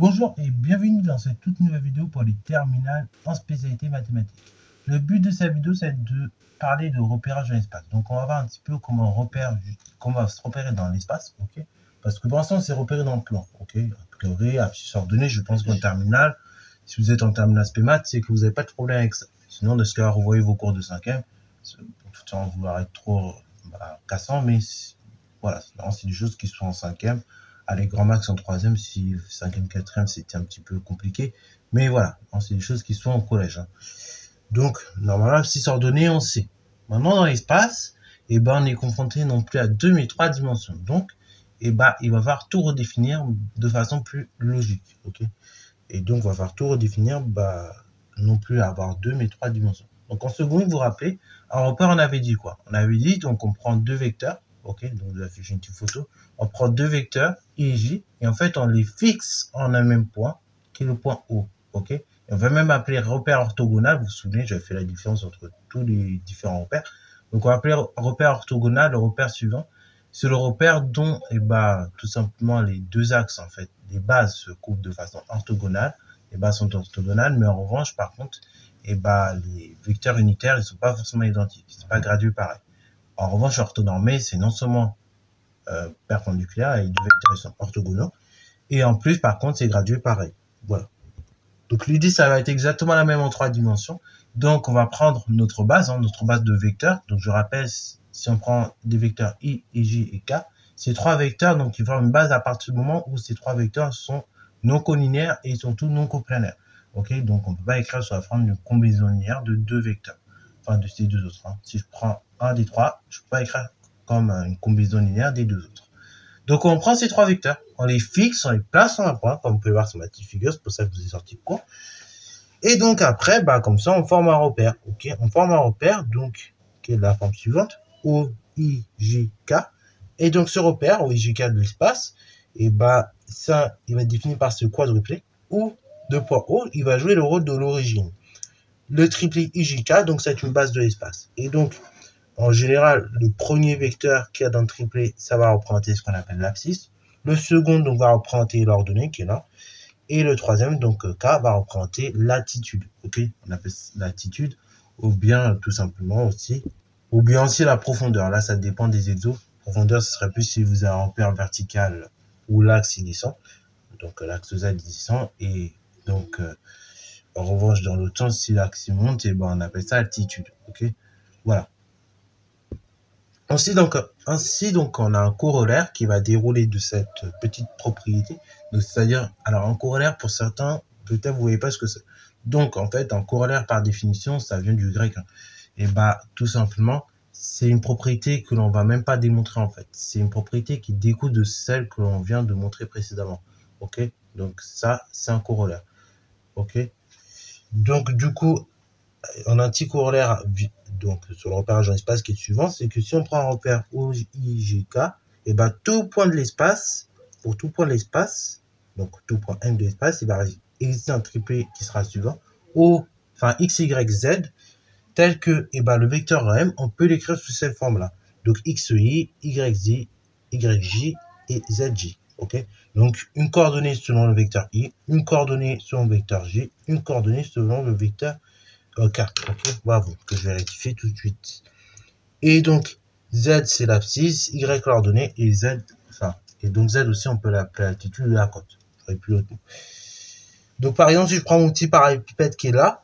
Bonjour et bienvenue dans cette toute nouvelle vidéo pour les terminales en spécialité mathématiques. Le but de cette vidéo, c'est de parler de repérage dans l'espace. Donc, on va voir un petit peu comment on va se repérer dans l'espace, ok? Parce que pour l'instant, c'est repéré dans le plan, ok? A priori, abscisse ordonnée, je pense qu'en terminale, si vous êtes en terminale spé c'est que vous n'avez pas de problème avec ça. Sinon, dans ce cas, revoyez vos cours de 5e, sans vouloir être trop cassant, mais voilà, c'est des choses qui sont en 5e. Allez, grand max en 3e, si 5e, 4e, c'était un petit peu compliqué. Mais voilà, c'est des choses qui sont en collège. Donc, normalement, si c'est ordonné, on sait. Maintenant, dans l'espace, on est confronté non plus à 2, mais 3 dimensions. Donc, il va falloir tout redéfinir de façon plus logique. Ok. Et donc, il va falloir tout redéfinir, non plus avoir 2, mais 3 dimensions. Donc, en seconde, vous vous rappelez, en repère, on avait dit quoi? On avait dit, donc, on prend deux vecteurs. Ok, donc je vais afficher une petite photo. On prend deux vecteurs, I et J, et en fait, on les fixe en un même point, qui est le point O. Ok, et on va même appeler repère orthogonal. Vous vous souvenez, j'avais fait la différence entre tous les différents repères. Donc, on va appeler repère orthogonal le repère suivant. C'est le repère dont, tout simplement, les deux axes, en fait, les bases se coupent de façon orthogonale. Les bases sont orthogonales, mais en revanche, par contre, les vecteurs unitaires, ils sont pas forcément identiques. C'est pas gradué pareil. En revanche, orthonormé, c'est non seulement perpendiculaire, et les deux vecteurs ils sont orthogonaux, et en plus, par contre, c'est gradué pareil. Voilà. Donc l'idée, ça va être exactement la même en 3 dimensions. Donc, on va prendre notre base de vecteurs. Donc, je rappelle, si on prend des vecteurs I, J et K, ces 3 vecteurs, donc, ils forment une base à partir du moment où ces 3 vecteurs sont non collinéaires et surtout non coplanaires. Ok, donc on ne peut pas écrire sur la forme d'une combinaison linéaire de deux vecteurs. Enfin, de ces deux autres. Si je prends un des 3, je ne peux pas écrire comme une combinaison linéaire des deux autres. Donc, on prend ces 3 vecteurs, on les fixe, on les place en un point, comme vous pouvez voir sur ma petite figure, c'est pour ça que je vous ai sorti le cours. Et donc, après, comme ça, on forme un repère. Ok, on forme un repère, donc, qui est de la forme suivante, OIJK. Et donc, ce repère, OIJK de l'espace, ça, il va être défini par ce quadruplé, où, de point O, il va jouer le rôle de l'origine. Le triplet IJK, donc, c'est une base de l'espace. Et donc, en général, le premier vecteur qu'il y a dans le triplet, ça va représenter ce qu'on appelle l'abscisse. Le second, donc, va représenter l'ordonnée qui est là. Et le troisième, donc K, va représenter l'attitude. Ok, on appelle l'attitude, ou bien tout simplement aussi, la profondeur. Là, ça dépend des exos. Profondeur, ce serait plus si vous avez un repère vertical ou l'axe il descend. Donc l'axe Z descend. Et donc, en revanche, dans l'autre sens, si l'axe monte, on appelle ça altitude. Ok, voilà. Ainsi donc, on a un corollaire qui va dérouler de cette petite propriété. C'est-à-dire, alors un corollaire pour certains, peut-être vous voyez pas ce que c'est. Donc, en fait, un corollaire par définition, ça vient du grec. Et tout simplement, c'est une propriété que l'on va même pas démontrer en fait. C'est une propriété qui découle de celle que l'on vient de montrer précédemment. Ok, donc ça, c'est un corollaire. Ok, donc du coup, un anticorollaire donc sur le repérage dans l'espace qui est suivant, c'est que si on prend un repère OIJK, tout point de l'espace, pour tout point de l'espace, donc tout point M de l'espace, il va exister un triplet qui sera suivant, X, Y, Z, tel que le vecteur M, on peut l'écrire sous cette forme-là. Donc XI, YZ, YJ et ZJ. Ok, donc une coordonnée selon le vecteur I, une coordonnée selon le vecteur J, une coordonnée selon le vecteur K. Ok, bravo, que je vais rectifier tout de suite. Et donc, Z, c'est l'abscisse, Y coordonnée, et Z, et donc Z aussi, on peut l'appeler l'altitude de la côte. Plus haut. Donc, par exemple, si je prends mon petit parallélépipède qui est là,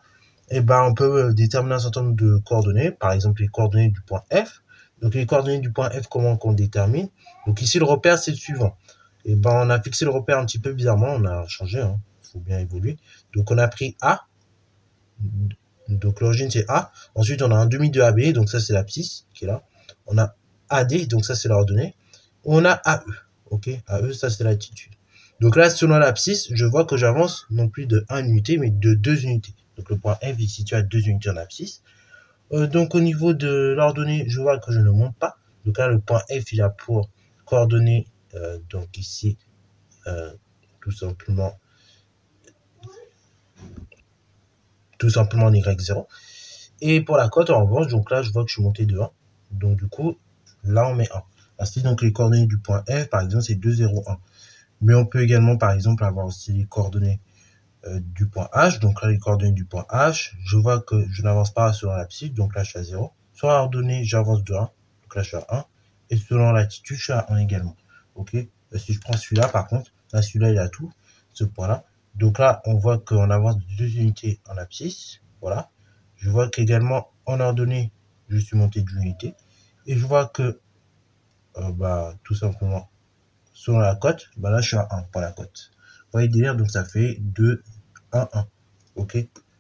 on peut déterminer un certain nombre de coordonnées, par exemple les coordonnées du point F. Donc, les coordonnées du point F, comment qu'on détermine? Donc, ici, le repère, c'est le suivant. On a fixé le repère un petit peu bizarrement, on a changé, il faut bien évoluer. Donc, on a pris A. Donc l'origine c'est A. Ensuite on a un demi de AB, donc ça c'est l'abscisse qui est là. On a AD, donc ça c'est l'ordonnée. On a AE, ok. AE, ça c'est l'altitude. Donc là selon l'abscisse, je vois que j'avance non plus de 1 unité, mais de 2 unités. Donc le point F est situé à 2 unités en abscisse. Donc au niveau de l'ordonnée, je vois que je ne monte pas. Donc là le point F il a pour coordonnées, donc ici tout simplement en Y0. Et pour la côte, en revanche, donc là, je vois que je suis monté de 1. Donc, du coup, là, on met 1. Ainsi, donc, les coordonnées du point F, par exemple, c'est 2, 0, 1. Mais on peut également, par exemple, avoir aussi les coordonnées du point H. Donc là, les coordonnées du point H, je vois que je n'avance pas selon l'abscisse, donc là, je suis à 0. Sur l'ordonnée, j'avance de 1, donc là, je suis à 1. Et selon l'attitude, je suis à 1 également. Ok. Si je prends celui-là, par contre, là, celui-là, il a tout, ce point-là. Donc là, on voit qu'on avance de 2 unités en abscisse. Voilà. Je vois qu'également, en ordonnée, je suis monté d'une unité. Et je vois que, tout simplement, selon la cote, là, je suis à 1 pour la cote. Vous voyez le délire, donc ça fait 2, 1, 1. Ok,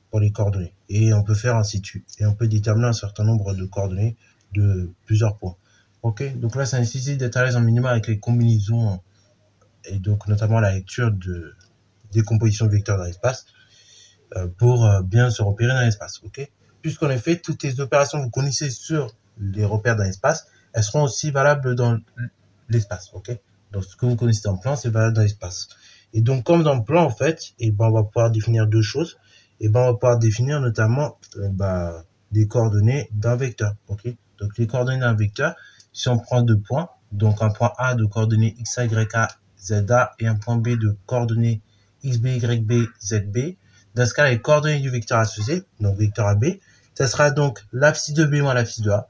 pour les coordonnées. Et on peut faire ainsi de suite. Et on peut déterminer un certain nombre de coordonnées de plusieurs points. Ok, donc là, ça nécessite d'être à l'aise en minimum avec les combinaisons et donc notamment la lecture de décomposition de vecteurs dans l'espace pour bien se repérer dans l'espace. Ok, puisqu'en effet, toutes les opérations que vous connaissez sur les repères dans l'espace, elles seront aussi valables dans l'espace. Ok, donc ce que vous connaissez dans le plan, c'est valable dans l'espace. Et donc, comme dans le plan, en fait, on va pouvoir définir deux choses. On va pouvoir définir notamment des coordonnées d'un vecteur. Ok, donc les coordonnées d'un vecteur, si on prend deux points, donc un point A de coordonnées x, y, a, z, a et un point B de coordonnées x, b, y, b, z, b. Dans ce cas, les coordonnées du vecteur associé, donc vecteur AB, ça sera donc l'abscisse de B moins l'abscisse de A.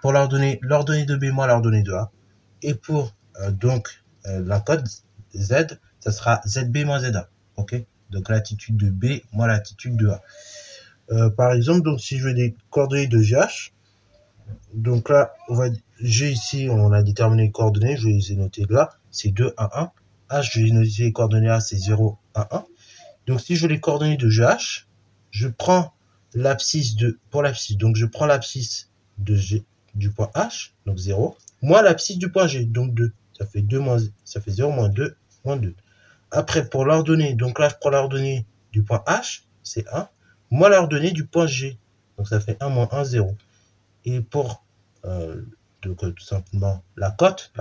Pour l'ordonnée de B moins l'ordonnée de A. Et pour la cote Z, ça sera ZB moins ZA. Ok, donc l'attitude de B moins l'attitude de A. Par exemple, donc si je veux des coordonnées de GH, donc là, G ici, on a déterminé les coordonnées, je vais les noter là, c'est 2, 1, 1. H, je vais noter les coordonnées là, c'est 0, 1, 1. Donc si je veux les coordonnées de GH, je prends l'abscisse pour l'abscisse, donc je prends l'abscisse de G du point H, donc 0, moins l'abscisse du point G, donc 2. Ça fait 0 moins 2, moins 2. Après, pour l'ordonnée, donc là, je prends l'ordonnée du point H, c'est 1, moins l'ordonnée du point G. Donc ça fait 1 moins 1, 0. Et pour, tout simplement, la cote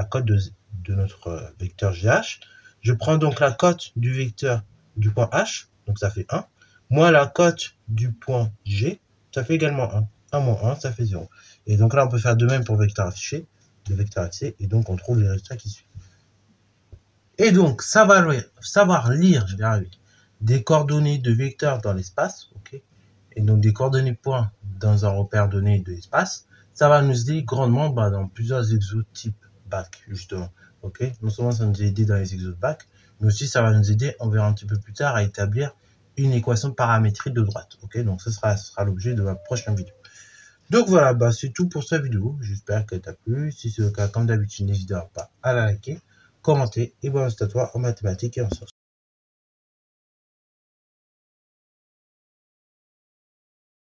de notre vecteur GH, je prends donc la cote du vecteur du point H, donc ça fait 1, moins la cote du point G, ça fait également 1. 1 moins 1, ça fait 0. Et donc là, on peut faire de même pour vecteur affiché, le vecteur axé, et donc on trouve les résultats qui suivent. Et donc, savoir lire, je vais arriver, des coordonnées de vecteurs dans l'espace, ok, et donc des coordonnées points dans un repère donné de l'espace, ça va nous aider grandement dans plusieurs exos type bac, justement. Ok, non seulement ça nous a aidé dans les exos de bac, mais aussi ça va nous aider, on verra un petit peu plus tard, à établir une équation de paramétrie de droite. Ok, donc ce sera l'objet de ma prochaine vidéo. Donc voilà, c'est tout pour cette vidéo. J'espère qu'elle t'a plu. Si c'est le cas, comme d'habitude, n'hésite pas à la liker, commenter et bon reste à toi en mathématiques et en sciences.